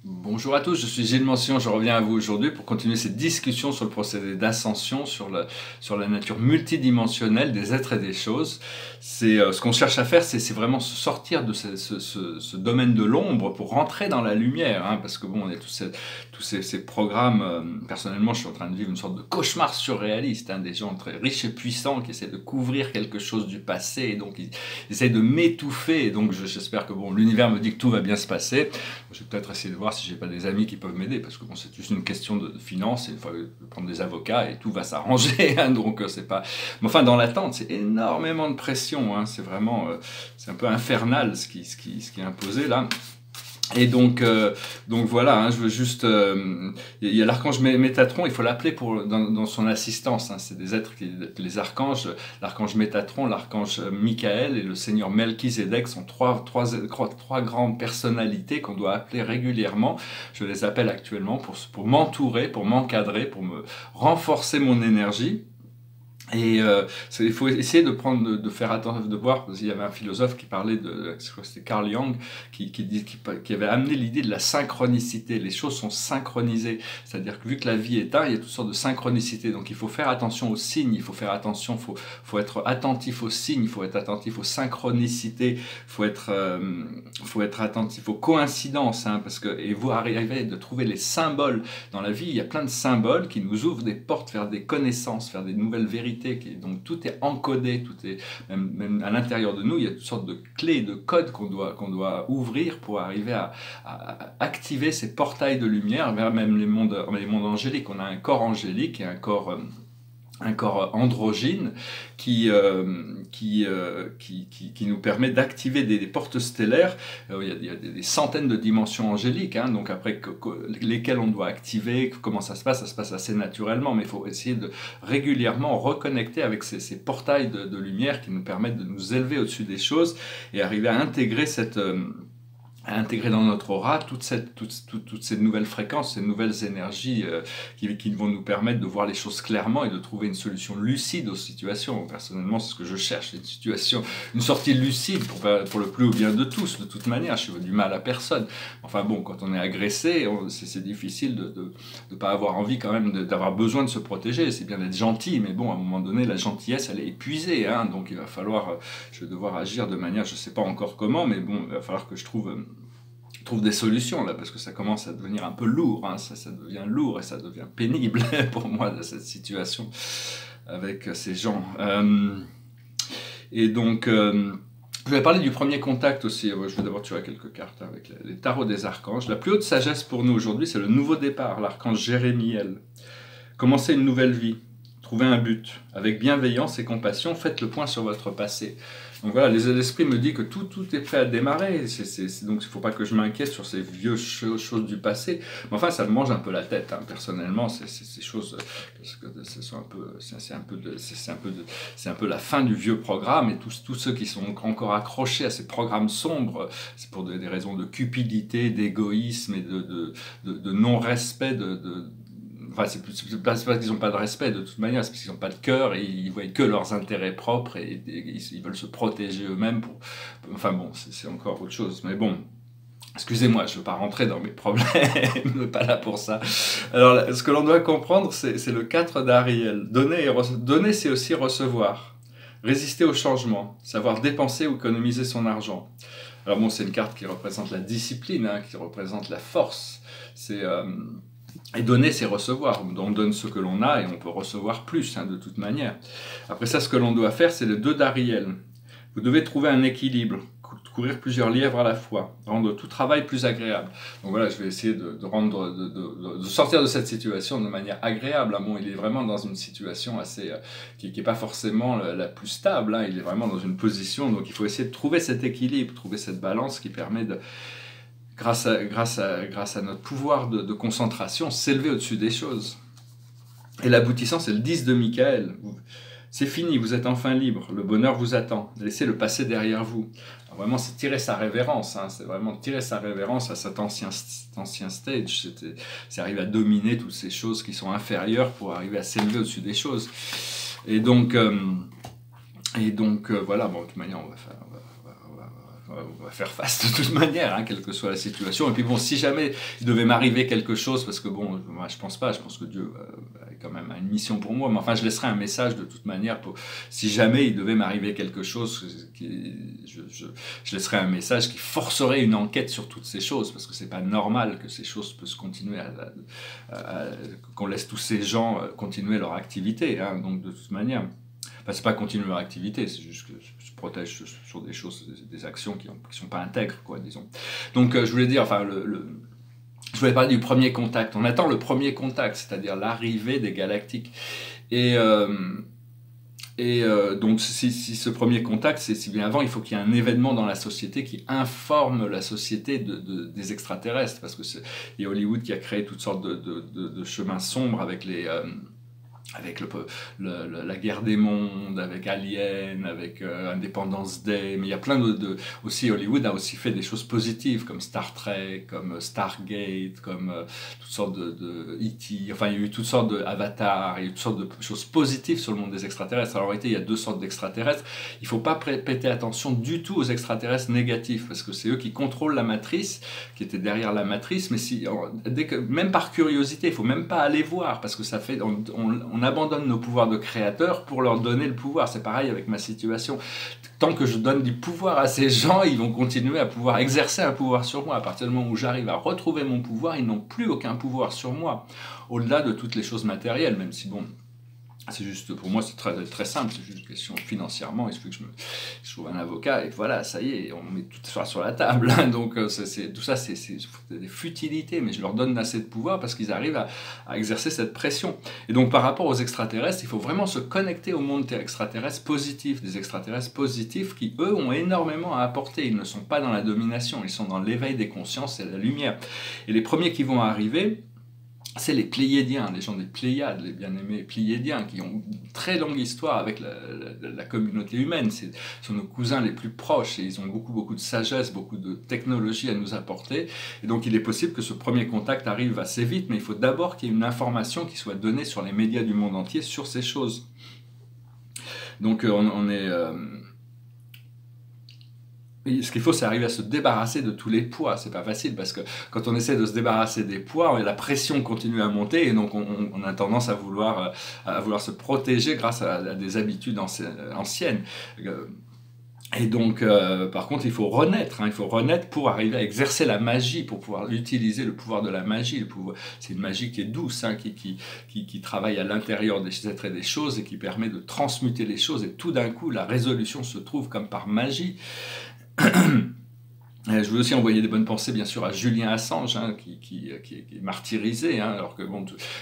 Bonjour à tous, je suis Gilles Mention, je reviens à vous aujourd'hui pour continuer cette discussion sur le procédé d'ascension, sur la nature multidimensionnelle des êtres et des choses. Ce qu'on cherche à faire, c'est vraiment se sortir de ce domaine de l'ombre pour rentrer dans la lumière, hein, parce que bon, il y a tous ces programmes, personnellement je suis en train de vivre une sorte de cauchemar surréaliste, hein, des gens très riches et puissants qui essaient de couvrir quelque chose du passé, et donc ils essayent de m'étouffer, et donc j'espère que bon, l'univers me dit que tout va bien se passer. Je vais peut-être essayer de voir si j'ai pas des amis qui peuvent m'aider, parce que bon, c'est juste une question de finances, et il faut prendre des avocats et tout va s'arranger, hein, donc c'est pas... Mais enfin, dans l'attente, c'est énormément de pression, hein, c'est vraiment... c'est un peu infernal ce qui est imposé là. Et donc voilà, hein, je veux juste... il y a l'archange Métatron, il faut l'appeler dans son assistance. Hein, c'est des êtres, les archanges, l'archange Métatron, l'archange Michael et le seigneur Melchizedek sont trois grandes personnalités qu'on doit appeler régulièrement. Je les appelle actuellement pour m'entourer, pour m'encadrer, pour me renforcer mon énergie. Et il faut essayer de faire attention, de voir, parce qu'il y avait un philosophe qui parlait je crois que c'était Carl Jung, qui avait amené l'idée de la synchronicité. Les choses sont synchronisées, c'est-à-dire que vu que la vie est un, il y a toutes sortes de synchronicités. Donc il faut faire attention aux signes, il faut faire attention, faut être attentif aux signes, il faut être attentif aux synchronicités, faut être attentif aux coïncidences, hein, parce que et vous arrivez de trouver les symboles dans la vie. Il y a plein de symboles qui nous ouvrent des portes vers des connaissances, vers des nouvelles vérités. Donc tout est encodé, tout est même à l'intérieur de nous. Il y a toutes sortes de clés, de codes qu'on doit ouvrir pour arriver à activer ces portails de lumière vers même les mondes angéliques. On a un corps angélique et un corps androgyne qui nous permet d'activer des portes stellaires. Il y a des centaines de dimensions angéliques, hein, donc après lesquelles on doit activer, comment ça se passe assez naturellement, mais il faut essayer de régulièrement reconnecter avec ces portails de lumière qui nous permettent de nous élever au-dessus des choses et arriver à intégrer à intégrer dans notre aura toutes ces nouvelles fréquences, ces nouvelles énergies qui vont nous permettre de voir les choses clairement et de trouver une solution lucide aux situations. Personnellement, c'est ce que je cherche, une sortie lucide pour le plus ou bien de tous. De toute manière, je veux du mal à personne. Enfin bon, quand on est agressé, c'est difficile de pas avoir envie quand même d'avoir besoin de se protéger. C'est bien d'être gentil, mais bon, à un moment donné, la gentillesse, elle est épuisée, hein, donc il va falloir, je vais devoir agir de manière, je sais pas encore comment, mais bon, il va falloir que je trouve des solutions là, parce que ça commence à devenir un peu lourd, hein, ça devient lourd et ça devient pénible pour moi de cette situation avec ces gens. Et donc, je vais parler du premier contact aussi. Je vais d'abord tirer quelques cartes avec les tarots des archanges. La plus haute sagesse pour nous aujourd'hui, c'est le nouveau départ, l'archange Jérémiel. Commencer une nouvelle vie, trouver un but. Avec bienveillance et compassion, faites le point sur votre passé. Donc voilà, l'esprit me dit que tout est prêt à démarrer. Donc il ne faut pas que je m'inquiète sur ces vieux choses du passé. Mais enfin, ça me mange un peu la tête, hein. Personnellement, ces choses, parce que c'est un peu la fin du vieux programme. Et tous ceux qui sont encore accrochés à ces programmes sombres, c'est pour des raisons de cupidité, d'égoïsme et de non-respect enfin, c'est pas qu'ils n'ont pas de respect de toute manière, c'est parce qu'ils n'ont pas de cœur et ils voient que leurs intérêts propres et ils veulent se protéger eux-mêmes. Enfin bon, c'est encore autre chose. Mais bon, excusez-moi, je ne veux pas rentrer dans mes problèmes, je ne suis pas là pour ça. Alors, ce que l'on doit comprendre, c'est le 4 d'Ariel. Donner, c'est aussi recevoir. Résister au changement, savoir dépenser ou économiser son argent. Alors bon, c'est une carte qui représente la discipline, hein, qui représente la force. Et donner, c'est recevoir. On donne ce que l'on a et on peut recevoir plus, hein, de toute manière. Après ça, ce que l'on doit faire, c'est le 2 d'Ariel. Vous devez trouver un équilibre, courir plusieurs lièvres à la fois, rendre tout travail plus agréable. Donc voilà, je vais essayer de sortir de cette situation de manière agréable. Bon, il est vraiment dans une situation assez qui n'est pas forcément la plus stable, hein. Il est vraiment dans une position, donc il faut essayer de trouver cet équilibre, trouver cette balance qui permet de... Grâce à notre pouvoir de concentration, s'élever au-dessus des choses. Et l'aboutissant, c'est le 10 de Michael. C'est fini, vous êtes enfin libre, le bonheur vous attend. Laissez le passé derrière vous. Alors vraiment, c'est tirer sa révérence, hein, c'est vraiment tirer sa révérence à cet ancien stage. C'est arriver à dominer toutes ces choses qui sont inférieures pour arriver à s'élever au-dessus des choses. Et donc voilà, bon, de toute manière, on va faire face de toute manière, hein, quelle que soit la situation. Et puis bon, si jamais il devait m'arriver quelque chose, parce que bon, moi je pense pas, je pense que Dieu a quand même une mission pour moi, mais enfin je laisserai un message de toute manière, si jamais il devait m'arriver quelque chose, je laisserai un message qui forcerait une enquête sur toutes ces choses, parce que c'est pas normal que ces choses puissent continuer qu'on laisse tous ces gens continuer leur activité, hein, donc de toute manière. Enfin, c'est pas continuer leur activité, c'est juste que je protège sur des choses, des actions qui sont pas intègres, quoi, disons. Donc, je voulais dire, enfin, je voulais parler du premier contact. On attend le premier contact, c'est-à-dire l'arrivée des galactiques. Donc, si ce premier contact, c'est si bien avant, il faut qu'il y ait un événement dans la société qui informe la société des extraterrestres, parce que il y a Hollywood qui a créé toutes sortes de chemins sombres avec avec la guerre des mondes, avec Alien, avec Independence Day, mais il y a plein aussi Hollywood a aussi fait des choses positives comme Star Trek, comme Stargate, comme toutes sortes de E.T., enfin il y a eu toutes sortes d'Avatar, il y a eu toutes sortes de choses positives sur le monde des extraterrestres. Alors en réalité il y a deux sortes d'extraterrestres, il ne faut pas prêter attention du tout aux extraterrestres négatifs, parce que c'est eux qui contrôlent la matrice, qui étaient derrière la matrice, mais même par curiosité, il ne faut même pas aller voir, parce que ça fait, on abandonne nos pouvoirs de créateur pour leur donner le pouvoir. C'est pareil avec ma situation. Tant que je donne du pouvoir à ces gens, ils vont continuer à pouvoir exercer un pouvoir sur moi. À partir du moment où j'arrive à retrouver mon pouvoir, ils n'ont plus aucun pouvoir sur moi. Au-delà de toutes les choses matérielles, même si bon... C'est juste, pour moi, c'est très, très simple, c'est juste une question financièrement, il suffit que je trouve un avocat, et voilà, ça y est, on met tout ça sur la table. Donc, tout ça, c'est des futilités, mais je leur donne assez de pouvoir parce qu'ils arrivent à exercer cette pression. Et donc, par rapport aux extraterrestres, il faut vraiment se connecter au monde extraterrestre positif, des extraterrestres positifs qui, eux, ont énormément à apporter. Ils ne sont pas dans la domination, ils sont dans l'éveil des consciences et la lumière. Et les premiers qui vont arriver, c'est les Pléiadiens, les gens des Pléiades, les bien-aimés Pléiadiens, qui ont une très longue histoire avec la communauté humaine. Ce sont nos cousins les plus proches et ils ont beaucoup de sagesse, beaucoup de technologie à nous apporter. Et donc il est possible que ce premier contact arrive assez vite, mais il faut d'abord qu'il y ait une information qui soit donnée sur les médias du monde entier sur ces choses. Donc ce qu'il faut, c'est arriver à se débarrasser de tous les poids. C'est pas facile parce que quand on essaie de se débarrasser des poids, la pression continue à monter et donc on a tendance à vouloir se protéger grâce à des habitudes anciennes. Et donc, par contre, il faut renaître. Il faut renaître pour arriver à exercer la magie, pour pouvoir utiliser le pouvoir de la magie. C'est une magie qui est douce, qui travaille à l'intérieur des êtres et des choses et qui permet de transmuter les choses. Et tout d'un coup, la résolution se trouve comme par magie. Je veux aussi envoyer des bonnes pensées, bien sûr, à Julian Assange, qui est martyrisé, alors que,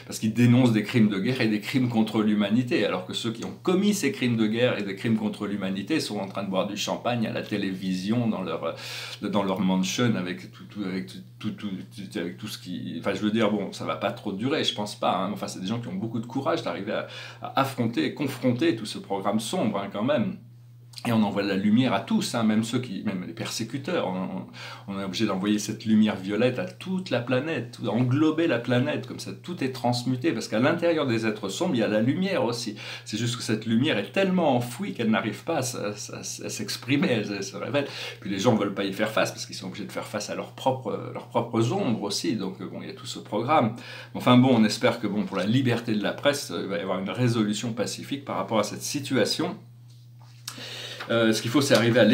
parce qu'il dénonce des crimes de guerre et des crimes contre l'humanité, alors que ceux qui ont commis ces crimes de guerre et des crimes contre l'humanité sont en train de boire du champagne à la télévision, dans leur mansion, avec tout ce qui... Enfin, je veux dire, bon, ça va pas trop durer, je pense pas. Enfin, c'est des gens qui ont beaucoup de courage d'arriver à affronter et confronter tout ce programme sombre, quand même. Et on envoie la lumière à tous, même même les persécuteurs. On est obligé d'envoyer cette lumière violette à toute la planète, englober la planète, comme ça tout est transmuté, parce qu'à l'intérieur des êtres sombres, il y a la lumière aussi. C'est juste que cette lumière est tellement enfouie qu'elle n'arrive pas à s'exprimer, elle se révèle. Puis les gens ne veulent pas y faire face, parce qu'ils sont obligés de faire face à leurs propres ombres aussi. Donc bon, il y a tout ce programme. Enfin bon, on espère que pour la liberté de la presse, il va y avoir une résolution pacifique par rapport à cette situation. Ce qu'il faut, c'est arriver à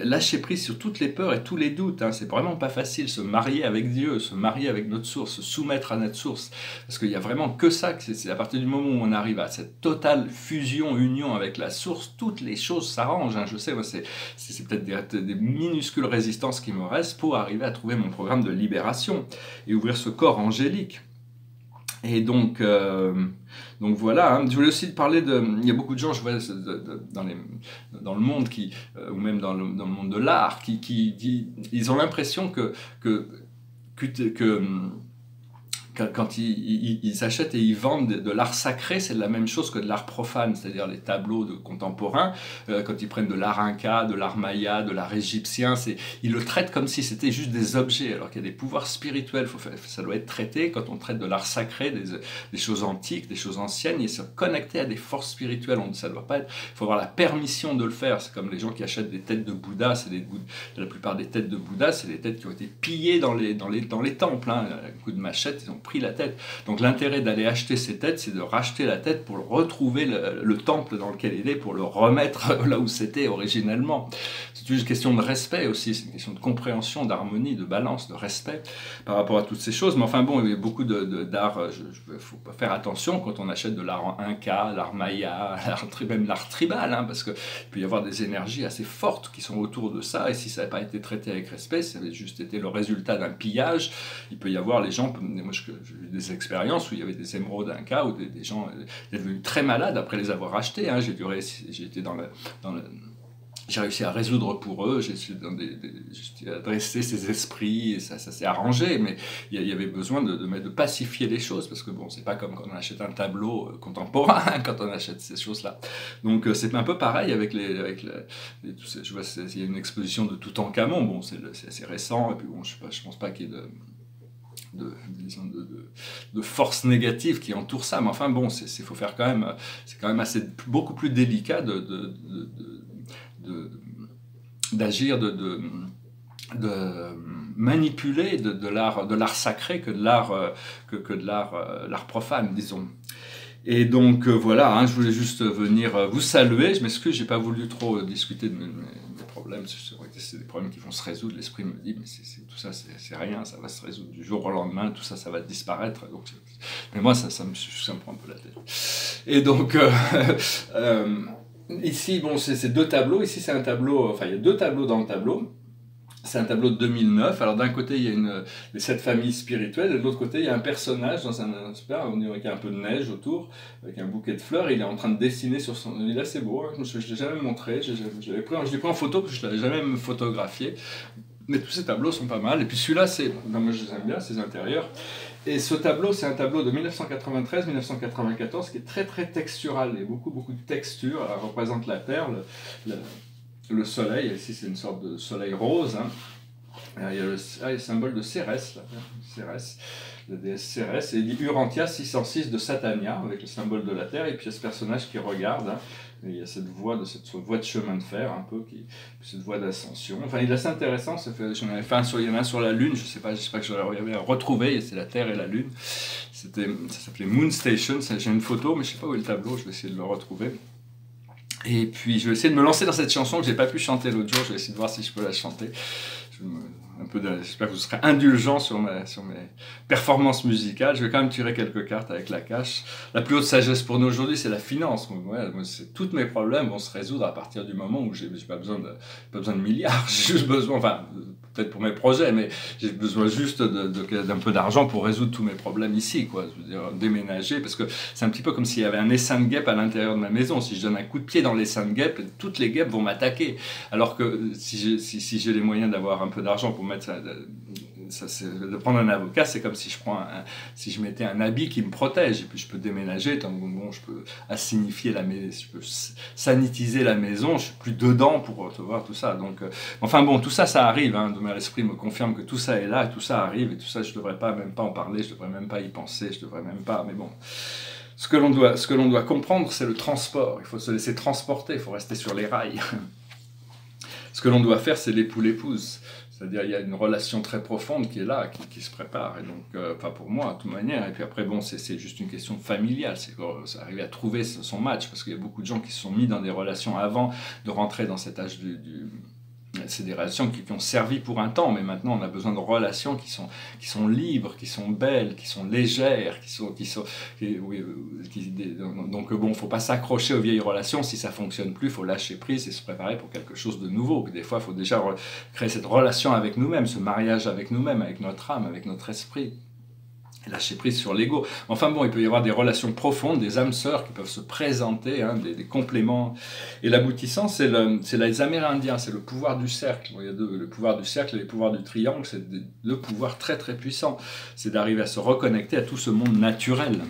lâcher prise sur toutes les peurs et tous les doutes. C'est vraiment pas facile, se marier avec Dieu, se marier avec notre source, se soumettre à notre source. Parce qu'il n'y a vraiment que ça, c'est à partir du moment où on arrive à cette totale fusion, union avec la source, toutes les choses s'arrangent. Je sais, moi, c'est peut-être des minuscules résistances qui me restent pour arriver à trouver mon programme de libération et ouvrir ce corps angélique. Et donc voilà, je voulais aussi parler il y a beaucoup de gens, je vois, dans le monde, ou même dans le monde de l'art, qui ils ont l'impression que quand ils achètent et ils vendent de l'art sacré, c'est la même chose que de l'art profane, c'est-à-dire les tableaux contemporains. Quand ils prennent de l'art inca, de l'art maya, de l'art égyptien, ils le traitent comme si c'était juste des objets, alors qu'il y a des pouvoirs spirituels. Ça doit être traité quand on traite de l'art sacré, des choses antiques, des choses anciennes, et se connecter à des forces spirituelles. Ça doit pas être. Il faut avoir la permission de le faire. C'est comme les gens qui achètent des têtes de Bouddha. La plupart des têtes de Bouddha, c'est des têtes qui ont été pillées dans les temples. Hein. Un coup de machette, ils ont pris la tête. Donc l'intérêt d'aller acheter ces têtes, c'est de racheter la tête pour retrouver le temple dans lequel il est, pour le remettre là où c'était originellement. C'est une question de respect aussi, c'est une question de compréhension, d'harmonie, de balance, de respect par rapport à toutes ces choses. Mais enfin bon, il y a beaucoup d'art, il faut pas faire attention quand on achète de l'art inca, l'art maya, même l'art tribal, hein, parce qu'il peut y avoir des énergies assez fortes qui sont autour de ça, et si ça n'avait pas été traité avec respect, ça avait juste été le résultat d'un pillage, il peut y avoir les gens, moi j'ai eu des expériences où il y avait des émeraudes inca, où des gens étaient devenus très malades après les avoir achetés, hein. J'ai réussi à résoudre pour eux, j'ai adressé ces esprits, et ça s'est arrangé, mais il y avait besoin de pacifier les choses, parce que bon, c'est pas comme quand on achète un tableau contemporain, quand on achète ces choses-là. Donc c'est un peu pareil avec je vois, il y a une exposition de Toutankhamon, bon, c'est assez récent, et puis bon, je pense pas qu'il y ait de forces négatives qui entourent ça, mais enfin bon, c'est quand même beaucoup plus délicat d'agir, de manipuler de l'art sacré que de l'art profane, disons. Et donc voilà, hein, je voulais juste venir vous saluer. Je m'excuse, j'ai pas voulu trop discuter de mes problèmes. C'est des problèmes qui vont se résoudre. L'esprit me dit, mais tout ça, c'est rien, ça va se résoudre du jour au lendemain. Tout ça, ça va disparaître. Donc, mais moi, ça me prend un peu la tête. Et donc ici, bon, c'est deux tableaux. Ici, c'est un tableau. Enfin, il y a deux tableaux dans le tableau. C'est un tableau de 2009. Alors d'un côté, il y a cette famille spirituelle, et de l'autre côté, il y a un personnage dans un super, avec un peu de neige autour, avec un bouquet de fleurs. Il est en train de dessiner sur son. Il est assez beau. Hein. Je ne l'ai jamais montré. Je l'ai pris en photo parce que je ne l'avais jamais photographié. Mais tous ces tableaux sont pas mal. Et puis celui-là, moi je les aime bien, ces intérieurs. Et ce tableau, c'est un tableau de 1993-1994 qui est très très textural. Il y a beaucoup de textures. Elle représente la terre, le soleil. Ici, c'est une sorte de soleil rose. Hein. Il y a le symbole de Cérès, la déesse Cérès, et il dit Urantia 606 de Satania, avec le symbole de la terre, et puis il y a ce personnage qui regarde. Hein. Et il y a cette voie de chemin de fer, un peu, cette voie d'ascension. Enfin, il est assez intéressant. Il y en a un sur la Lune, je sais pas que je l'avais retrouvé, c'est la Terre et la Lune. Ça s'appelait Moon Station. J'ai une photo, mais je ne sais pas où est le tableau, je vais essayer de le retrouver. Et puis, je vais essayer de me lancer dans cette chanson que je n'ai pas pu chanter l'autre jour. Je vais essayer de voir si je peux la chanter. J'espère que vous serez indulgents sur mes performances musicales. Je vais quand même tirer quelques cartes avec la cache. La plus haute sagesse pour nous aujourd'hui, c'est la finance. Tous mes problèmes vont se résoudre à partir du moment où j'ai pas besoin de milliards. J'ai juste besoin, peut-être pour mes projets, mais j'ai besoin juste d'un peu d'argent pour résoudre tous mes problèmes ici, quoi. Je veux dire, déménager, parce que c'est un petit peu comme s'il y avait un essaim de guêpes à l'intérieur de ma maison. Si je donne un coup de pied dans l'essaim de guêpes, toutes les guêpes vont m'attaquer. Alors que si j'ai les moyens d'avoir un peu d'argent pour mettre de prendre un avocat, c'est comme si je mettais un habit qui me protège, et puis je peux déménager, je peux assignifier la maison, je peux sanitiser la maison, je suis plus dedans pour recevoir tout ça. Donc, enfin bon, tout ça, ça arrive. Hein, l'esprit me confirme que tout ça est là, et tout ça arrive, et tout ça, je devrais même pas en parler, je devrais même pas y penser, je devrais même pas. Mais bon. Ce que l'on doit comprendre, c'est le transport. Il faut se laisser transporter, il faut rester sur les rails. Ce que l'on doit faire, c'est l'époux-l'épouse. C'est-à-dire, il y a une relation très profonde qui est là, qui se prépare. Et donc, pour moi, de toute manière. Et puis après, bon, c'est juste une question familiale. C'est arriver à trouver son match. Parce qu'il y a beaucoup de gens qui se sont mis dans des relations avant de rentrer dans cet âge c'est des relations qui ont servi pour un temps, mais maintenant on a besoin de relations qui sont libres, qui sont belles, qui sont légères, donc bon, faut pas s'accrocher aux vieilles relations. Si ça fonctionne plus, faut lâcher prise et se préparer pour quelque chose de nouveau. Des fois, il faut déjà créer cette relation avec nous-mêmes, ce mariage avec nous-mêmes, avec notre âme, avec notre esprit. lâcher prise sur l'ego. Enfin bon, il peut y avoir des relations profondes, des âmes sœurs qui peuvent se présenter, hein, des compléments. Et l'aboutissant, c'est les Amérindiens, c'est le pouvoir du cercle. Bon, il y a le pouvoir du cercle et le pouvoir du triangle, c'est deux pouvoirs très très puissants. C'est d'arriver à se reconnecter à tout ce monde naturel.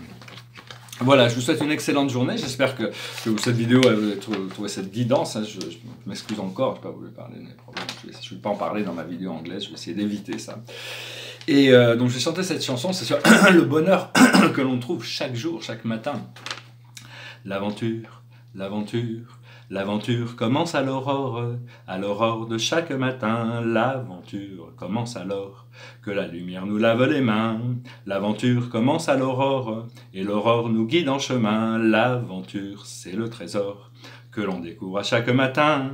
Voilà, je vous souhaite une excellente journée. J'espère que cette vidéo, vous avez trouvé cette guidance. Hein. Je m'excuse encore, je n'ai pas voulu parler de mes problèmes. Je ne vais pas en parler dans ma vidéo anglaise, je vais essayer d'éviter ça. Et donc j'ai chanté cette chanson, c'est sur le bonheur que l'on trouve chaque jour, chaque matin. L'aventure, l'aventure, l'aventure commence à l'aurore de chaque matin. L'aventure commence alors que la lumière nous lave les mains. L'aventure commence à l'aurore et l'aurore nous guide en chemin. L'aventure, c'est le trésor que l'on découvre à chaque matin.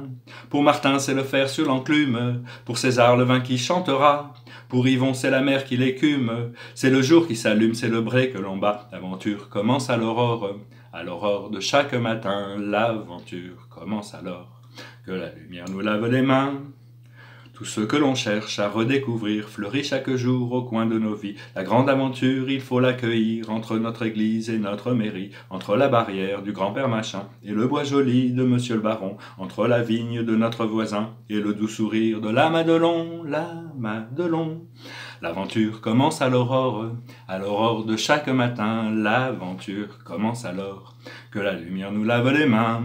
Pour Martin, c'est le fer sur l'enclume. Pour César, le vin qui chantera. Pour Yvon, c'est la mer qui l'écume. C'est le jour qui s'allume, c'est le bré que l'on bat. L'aventure commence à l'aurore de chaque matin. L'aventure commence alors que la lumière nous lave les mains. Tout ce que l'on cherche à redécouvrir fleurit chaque jour au coin de nos vies. La grande aventure, il faut l'accueillir entre notre église et notre mairie, entre la barrière du grand-père machin et le bois joli de monsieur le baron, entre la vigne de notre voisin et le doux sourire de la Madelon, la Madelon. L'aventure commence à l'aurore de chaque matin. L'aventure commence alors que la lumière nous lave les mains.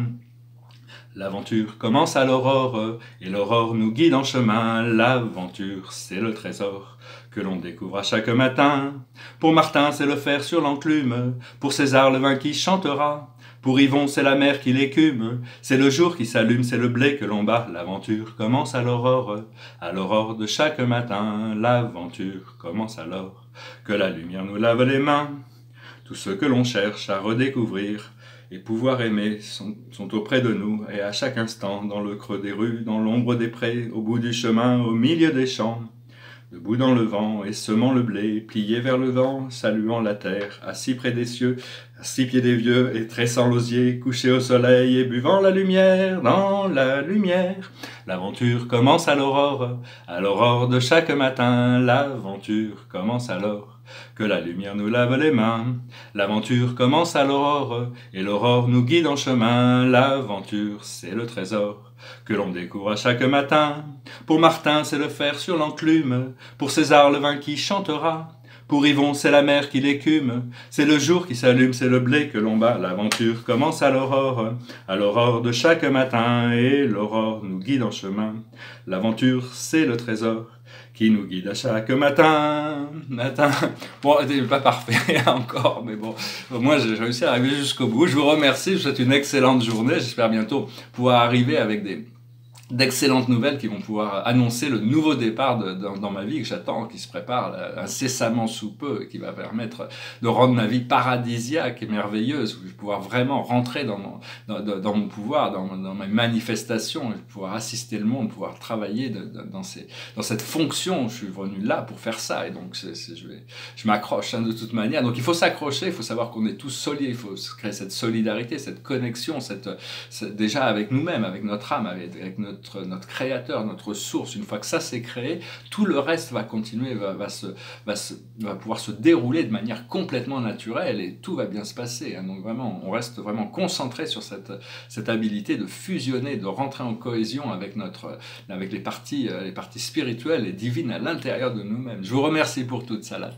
L'aventure commence à l'aurore, et l'aurore nous guide en chemin. L'aventure, c'est le trésor que l'on découvre à chaque matin. Pour Martin, c'est le fer sur l'enclume. Pour César, le vin qui chantera. Pour Yvon, c'est la mer qui l'écume. C'est le jour qui s'allume, c'est le blé que l'on bat. L'aventure commence à l'aurore de chaque matin. L'aventure commence alors que la lumière nous lave les mains. Tout ce que l'on cherche à redécouvrir et pouvoir aimer sont auprès de nous, et à chaque instant, dans le creux des rues, dans l'ombre des prés, au bout du chemin, au milieu des champs. Debout dans le vent et semant le blé, plié vers le vent, saluant la terre, assis près des cieux, à 6 pieds des vieux, et tressant l'osier, couché au soleil et buvant la lumière, dans la lumière. L'aventure commence à l'aurore de chaque matin. L'aventure commence alors que la lumière nous lave les mains. L'aventure commence à l'aurore, et l'aurore nous guide en chemin. L'aventure, c'est le trésor que l'on découvre à chaque matin. Pour Martin, c'est le fer sur l'enclume. Pour César, le vin qui chantera. Pour Yvon, c'est la mer qui l'écume. C'est le jour qui s'allume, c'est le blé que l'on bat. L'aventure commence à l'aurore de chaque matin. Et l'aurore nous guide en chemin. L'aventure, c'est le trésor qui nous guide à chaque matin. Bon, c'est pas parfait encore, mais bon, moi j'ai réussi à arriver jusqu'au bout. Je vous remercie, je vous souhaite une excellente journée. J'espère bientôt pouvoir arriver avec d'excellentes nouvelles qui vont pouvoir annoncer le nouveau départ dans ma vie que j'attends, qui se prépare incessamment sous peu, et qui va permettre de rendre ma vie paradisiaque et merveilleuse, où je vais pouvoir vraiment rentrer dans mon pouvoir, dans mes manifestations, et pouvoir assister le monde, pouvoir travailler dans cette fonction. Je suis venu là pour faire ça, et donc je m'accroche de toute manière. Donc il faut s'accrocher, il faut savoir qu'on est tous solides, il faut créer cette solidarité, cette connexion, déjà avec nous-mêmes, avec notre âme, avec notre créateur, notre source. Une fois que ça s'est créé, tout le reste va continuer, va pouvoir se dérouler de manière complètement naturelle, et tout va bien se passer. Hein. Donc vraiment, on reste vraiment concentré sur cette habilité de fusionner, de rentrer en cohésion avec les parties spirituelles et divines à l'intérieur de nous-mêmes. Je vous remercie pour toute ça, Salat.